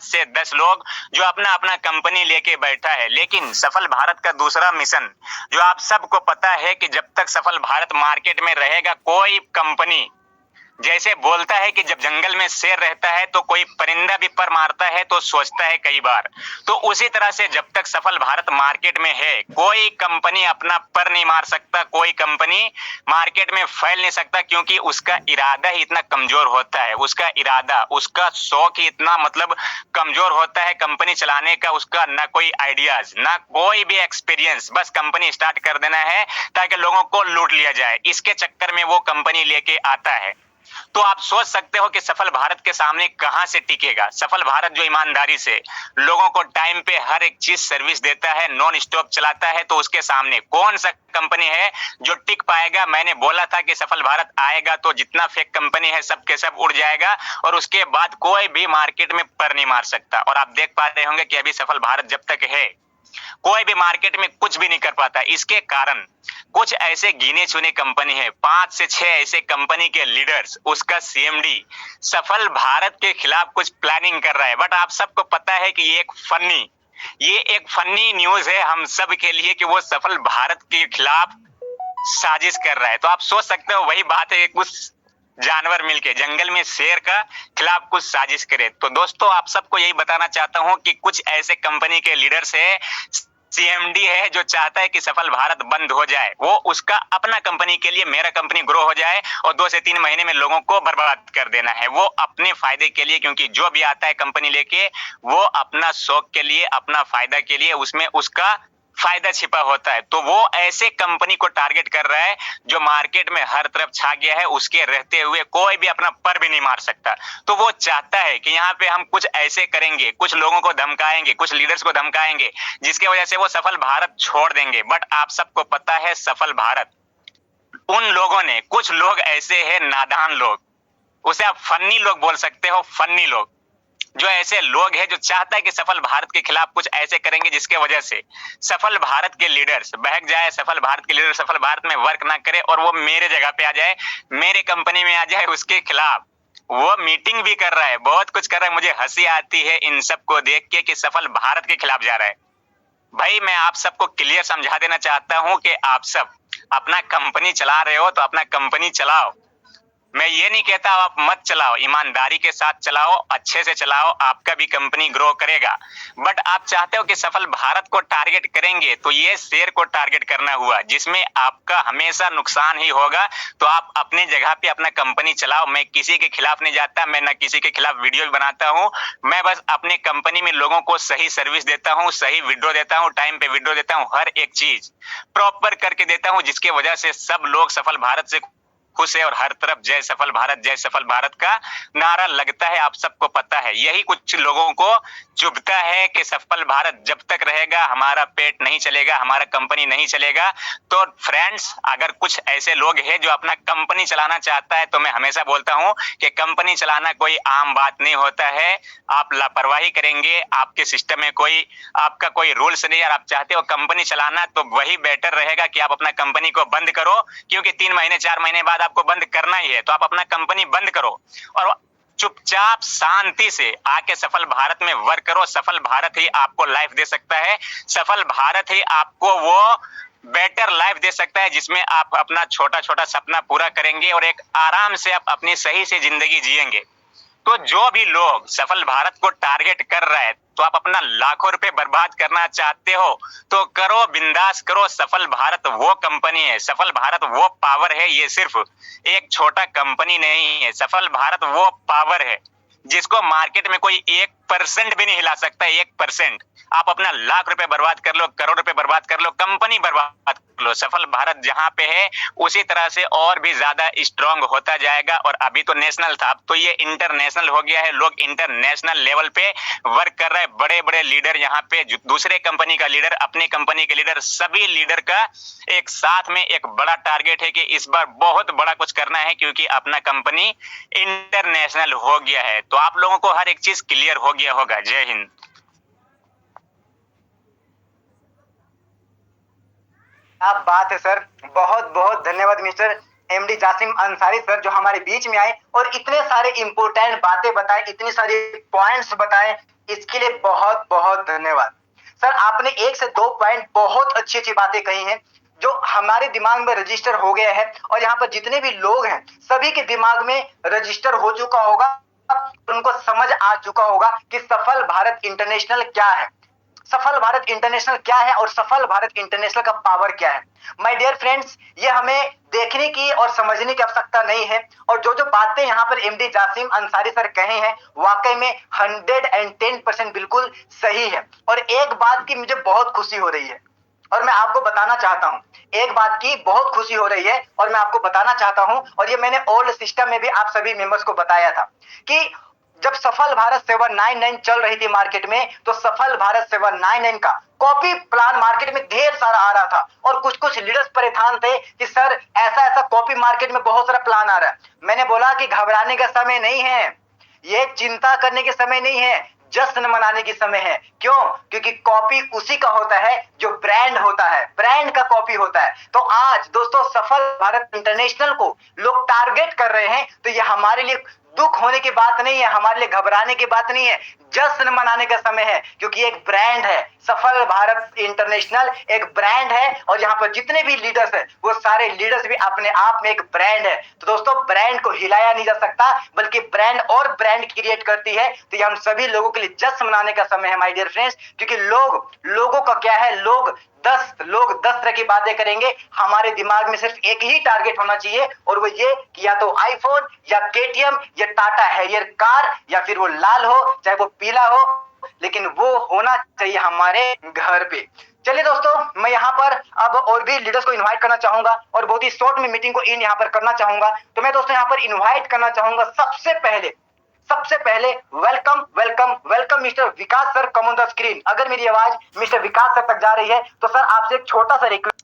से 10 लोग जो अपना अपना कंपनी लेके बैठा है। लेकिन सफल भारत का दूसरा मिशन जो आप सबको पता है कि जब तक सफल भारत मार्केट में रहेगा, कोई कंपनी जैसे बोलता है कि जब जंगल में शेर रहता है तो कोई परिंदा भी पर मारता है तो सोचता है कई बार, तो उसी तरह से जब तक सफल भारत मार्केट में है, कोई कंपनी अपना पर नहीं मार सकता, कोई कंपनी मार्केट में फैल नहीं सकता, क्योंकि उसका इरादा ही इतना कमजोर होता है, उसका इरादा, उसका शौक ही इतना मतलब कमजोर होता है कंपनी चलाने का, उसका ना कोई आइडियाज, ना कोई भी एक्सपीरियंस, बस कंपनी स्टार्ट कर देना है ताकि लोगों को लूट लिया जाए। इसके चक्कर में वो कंपनी लेके आता है। तो आप सोच सकते हो कि सफल भारत के सामने कहां से टिकेगा। सफल भारत जो ईमानदारी से लोगों को टाइम पे हर एक चीज सर्विस देता है, नॉन स्टॉप चलाता है, तो उसके सामने कौन सा कंपनी है जो टिक पाएगा। मैंने बोला था कि सफल भारत आएगा तो जितना फेक कंपनी है सब के सब उड़ जाएगा और उसके बाद कोई भी मार्केट में पर नहीं मार सकता। और आप देख पा रहे होंगे कि अभी सफल भारत जब तक है, कोई भी मार्केट में कुछ भी नहीं कर पाता। इसके कारण कुछ ऐसे गिने चुने कंपनी है, 5 से 6 ऐसे कंपनी के लीडर्स, उसका सीएमडी सफल भारत के खिलाफ कुछ प्लानिंग कर रहा है। बट आप सबको पता है कि ये एक फनी न्यूज है हम सब के लिए कि वो सफल भारत के खिलाफ साजिश कर रहा है। तो आप सोच सकते हो, वही बात है, कुछ जानवर मिलके जंगल में शेर का खिलाफ कुछ साजिश करे। तो दोस्तों आप सबको यही बताना चाहता हूं कि कुछ ऐसे कंपनी के लीडर्स है, सीएमडी है, जो चाहता है कि सफल भारत बंद हो जाए, वो उसका अपना कंपनी के लिए, मेरा कंपनी ग्रो हो जाए और 2 से 3 महीने में लोगों को बर्बाद कर देना है, वो अपने फायदे के लिए। क्योंकि जो भी आता है कंपनी लेके वो अपना शौक के लिए, अपना फायदा के लिए, उसमें उसका फायदा छिपा होता है। तो वो ऐसे कंपनी को टारगेट कर रहा है जो मार्केट में हर तरफ छा गया है, उसके रहते हुए कोई भी अपना पर भी नहीं मार सकता। तो वो चाहता है कि यहाँ पे हम कुछ ऐसे करेंगे, कुछ लोगों को धमकाएंगे, कुछ लीडर्स को धमकाएंगे, जिसके वजह से वो सफल भारत छोड़ देंगे। बट आप सबको पता है सफल भारत उन लोगों ने, कुछ लोग ऐसे हैं नादान लोग, उसे आप फन्नी लोग बोल सकते हो, फन्नी लोग, जो ऐसे लोग हैं जो चाहता है कि सफल भारत के खिलाफ कुछ ऐसे करेंगे जिसके वजह से सफल भारत के लीडर्स बहक जाए, सफल भारत के लीडर सफल भारत में वर्क ना करे और वो मेरे जगह पे आ जाए, मेरे कंपनी में आ जाए, उसके खिलाफ वो मीटिंग भी कर रहा है, बहुत कुछ कर रहा है। मुझे हंसी आती है इन सबको देख के कि सफल भारत के खिलाफ जा रहा है। भाई मैं आप सबको क्लियर समझा देना चाहता हूं कि आप सब अपना कंपनी चला रहे हो तो अपना कंपनी चलाओ, मैं ये नहीं कहता आप मत चलाओ, ईमानदारी के साथ चलाओ, अच्छे से चलाओ, आपका भी कंपनी ग्रो करेगा। बट आप चाहते हो कि सफल भारत को टारगेट करेंगे तो ये शेयर को टारगेट करना हुआ, जिसमें आपका हमेशा नुकसान ही होगा। तो आप अपनी जगह पे अपना कंपनी चलाओ, मैं किसी के खिलाफ नहीं जाता, मैं ना किसी के खिलाफ वीडियो भी बनाता हूँ, मैं बस अपने कंपनी में लोगों को सही सर्विस देता हूँ, सही वीडियो देता हूँ, टाइम पे वीडियो देता हूँ, हर एक चीज प्रॉपर करके देता हूँ, जिसके वजह से सब लोग सफल भारत से खुश है और हर तरफ जय सफल भारत का नारा लगता है। आप सबको पता है, यही कुछ लोगों को चुभता है कि सफल भारत जब तक रहेगा हमारा पेट नहीं चलेगा, हमारा कंपनी नहीं चलेगा। तो फ्रेंड्स, अगर कुछ ऐसे लोग हैं जो अपना कंपनी चलाना चाहता है, तो मैं हमेशा बोलता हूं कि कंपनी चलाना कोई आम बात नहीं होता है। आप लापरवाही करेंगे, आपके सिस्टम में कोई आपका कोई रूल्स नहीं, और आप चाहते हो कंपनी चलाना, तो वही बेटर रहेगा कि आप अपना कंपनी को बंद करो, क्योंकि 3 महीने 4 महीने बाद आपको बंद करना ही है। तो आप अपना कंपनी बंद करो और चुपचाप शांति से आके सफल भारत में वर्क करो। सफल भारत ही आपको लाइफ दे सकता है, सफल भारत ही आपको वो बेटर लाइफ दे सकता है जिसमें आप अपना छोटा छोटा सपना पूरा करेंगे और एक आराम से आप अपनी सही से जिंदगी जिएंगे। तो जो भी लोग सफल भारत को टारगेट कर रहा है, तो आप अपना लाखों रुपए बर्बाद करना चाहते हो तो करो, बिंदास करो। सफल भारत वो कंपनी है, सफल भारत वो पावर है, ये सिर्फ एक छोटा कंपनी नहीं है। सफल भारत वो पावर है जिसको मार्केट में कोई 1% भी नहीं हिला सकता, 1%। आप अपना लाख रुपए बर्बाद कर लो, करोड़ रुपए बर्बाद कर लो, कंपनी बर्बाद कर लो, सफल भारत जहां पे है उसी तरह से और भी ज्यादा स्ट्रांग होता जाएगा। और अभी तो नेशनल था, अब तो ये इंटरनेशनल हो गया है, लोग इंटरनेशनल लेवल पे वर्क कर रहे हैं। बड़े बड़े लीडर यहाँ पे, दूसरे कंपनी का लीडर, अपने कंपनी के लीडर, सभी लीडर का एक साथ में एक बड़ा टारगेट है कि इस बार बहुत बड़ा कुछ करना है, क्योंकि अपना कंपनी इंटरनेशनल हो गया है। तो आप लोगों को हर एक चीज क्लियर हो गया होगा। जय हिंद। क्या बात है सर, बहुत बहुत धन्यवाद mister MD Jasim Ansari sir, जो हमारे बीच में आए और इतने सारे इंपोर्टेंट बातें बताए, इतनी सारी पॉइंट्स बताए, इसके लिए बहुत बहुत धन्यवाद। सर आपने 1 से 2 पॉइंट बहुत अच्छी अच्छी बातें कही हैं जो हमारे दिमाग में रजिस्टर हो गया है, और यहाँ पर जितने भी लोग हैं सभी के दिमाग में रजिस्टर हो चुका होगा, उनको समझ आ चुका होगा कि सफल भारत इंटरनेशनल क्या है, सफल भारत इंटरनेशनल क्या है और सफल भारत इंटरनेशनल का पावर क्या है। माय डियर फ्रेंड्स, ये हमें देखने की और समझने की आवश्यकता नहीं है, और जो जो बातें यहाँ पर एमडी जासिम अंसारी सर कहे हैं वाकई में 110% बिल्कुल सही है। और एक बात की मुझे बहुत खुशी हो रही है और मैं आपको बताना चाहता हूं, एक बात की बहुत खुशी हो रही है और मैं आपको बताना चाहता हूं, और ये मैंने ओल्ड सिस्टम में भी आप सभी मेंबर्स को बताया था कि जब सफल भारत 799 चल रही थी मार्केट में, तो सफल भारत 799 का कॉपी प्लान मार्केट में ढेर सारा आ रहा था, और कुछ कुछ लीडर्स परेशान थे कि सर ऐसा ऐसा कॉपी मार्केट में बहुत सारा प्लान आ रहा है। मैंने बोला कि घबराने का समय नहीं है, ये चिंता करने के समय नहीं है, जश्न मनाने की समय है। क्यों? क्योंकि कॉपी उसी का होता है जो ब्रांड होता है, ब्रांड का कॉपी होता है। तो आज दोस्तों सफल भारत इंटरनेशनल को लोग टारगेट कर रहे हैं, तो ये हमारे लिए दुख होने की बात नहीं है, हमारे लिए घबराने की बात नहीं है, जश्न मनाने का समय है, क्योंकि एक ब्रांड है सफल भारत इंटरनेशनल, एक ब्रांड है, और यहाँ पर जितने भी लीडर्स हैं वो सारे लीडर्स भी अपने आप में एक ब्रांड है। तो दोस्तों ब्रांड को हिलाया नहीं जा सकता, बल्कि ब्रांड और ब्रांड क्रिएट करती है। तो ये हम सभी लोगों के लिए जश्न मनाने का समय है माय डियर फ्रेंड्स, क्योंकि लोगों का क्या है, लोग 10 तरह की बातें करेंगे, हमारे दिमाग में सिर्फ एक ही टारगेट होना चाहिए, और वो ये कि या तो आईफोन या केटीएम या टाटा हैरियर कार, या फिर वो लाल हो चाहे वो पीला हो, लेकिन वो होना चाहिए हमारे घर पे। चलिए दोस्तों, मैं यहाँ पर अब और भी लीडर्स को इनवाइट करना चाहूंगा और बहुत ही शॉर्ट में मीटिंग को इन यहाँ पर करना चाहूंगा। तो मैं दोस्तों यहाँ पर इनवाइट करना चाहूंगा सबसे पहले welcome welcome welcome mister Vikas sir, come on the screen. अगर मेरी आवाज मिस्टर विकास सर तक जा रही है तो सर आपसे एक छोटा सा रिक्वेस्ट